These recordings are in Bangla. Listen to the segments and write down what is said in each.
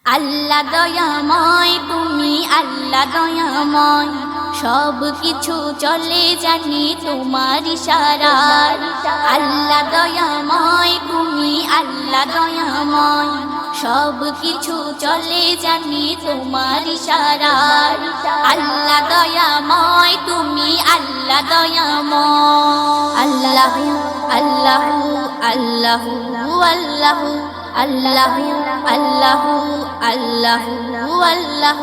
আল্লাহ দয়াময় তুমি আল্লাহ দয়াময়, সব কিছু চলে জানি তোমার ইশারায়। আল্লাহ দয়াময় তুমি আল্লাহ দয়াময়, সব কিছু চলে জানি তোমার ইশারায়। আল্লাহ দয়াময় তুমি আল্লাহ দয়াময়। আল্লাহ আল্লাহ আল্লাহ আল্লাহ আল্লাহ আল্লাহ আল্লাহ আল্লাহ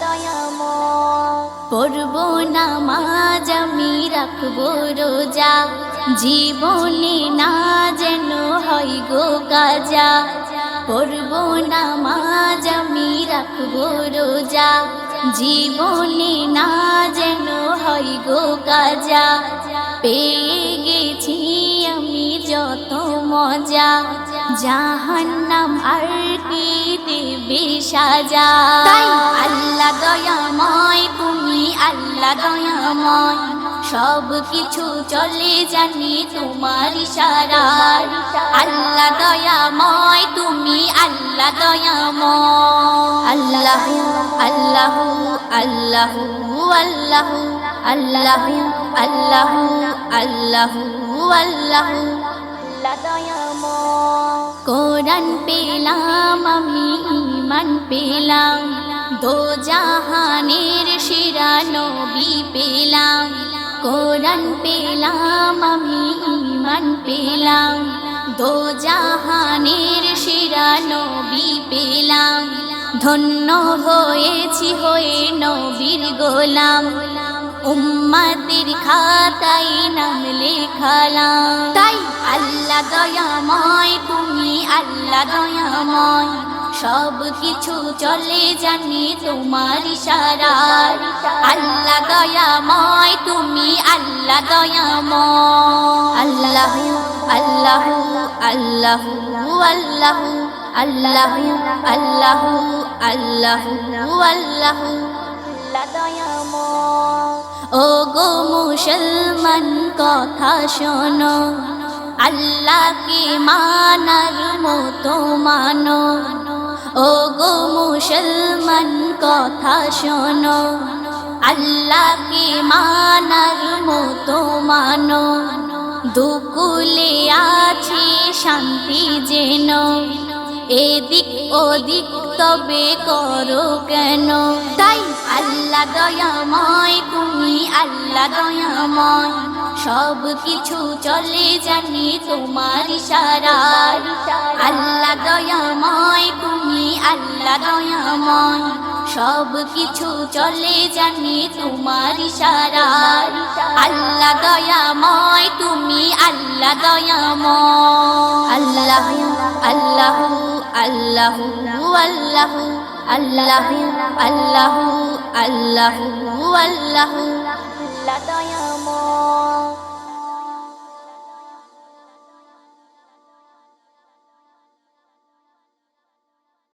দয়াময়। পড়ব নামাজ আমি রাখবো রোজা, জীবনে না যেন হয় গো কাজা। পড়ব নামাজ আমি রাখবো রোজা, জীবনে না যেন হয় গো কাজা। পেয়ে গেছি আমি যত মজা, জাহান্নাম আর কি দেবে সাজা। আল্লাহ দয়াময় তুমি আল্লাহ দয়াময়, সব কিছু চলে জানি তোমার ইশারায়। আল্লাহ দয়াময় তুমি আল্লাহ দয়াময়। আল্লাহ আল্লাহ আল্লাহ আল্লাহ আল্লাহ আল্লাহ আল্লাহ আল্লাহ দয়াময়। কোরআন পেলাম আমি ঈমান পেলাম, দো জাহানের সেরা নবী পেলাম। কোরআন পেলাম আমি ঈমান পেলাম, দো জাহানের সেরা নবী পেলাম। ধন্য হয়েছি হয়ে নবীর গোলাম, উম্মতের খাতায় নাম লেখালাম। তাই আল্লাহ দয়াময় তুমি আল্লাহ দয়াময়, সব কিছু চলে জানি তোমার ইশারায়। আল্লাহ দয়াময় তুমি আল্লাহ দয়াময়। আল্লাহ আল্লাহ আল্লাহ আল্লাহ আল্লাহ আল্লাহ আল্লাহ আল্লাহ দয়াময়। ও গো মুসলমান কথা শোনো, আল্লাহকে মানার মতো মানো। ও গো মুসলমান কথা শোনো, আল্লাহকে মানার মতো মানো। দুকুলে আছে শান্তি যেন, এদিক ওদিক তবে করো কেন। তাই আল্লাহ দয়াময় তুমি আল্লাহ দয়াময়, সব কিছু চলে জানি তোমার ইশারায়। আল্লাহ দয়াময় তুমি আল্লাহ দয়াময়, সব কিছু চলে জানি তোমার ইশারায়। আল্লাহ দয়াময় তুমি আল্লাহ দয়াময়। আল্লাহ আল্লাহ আল্লাহ আল্লাহ আল্লাহ আল্লাহ আল্লাহ আল্লাহ দয়াময়।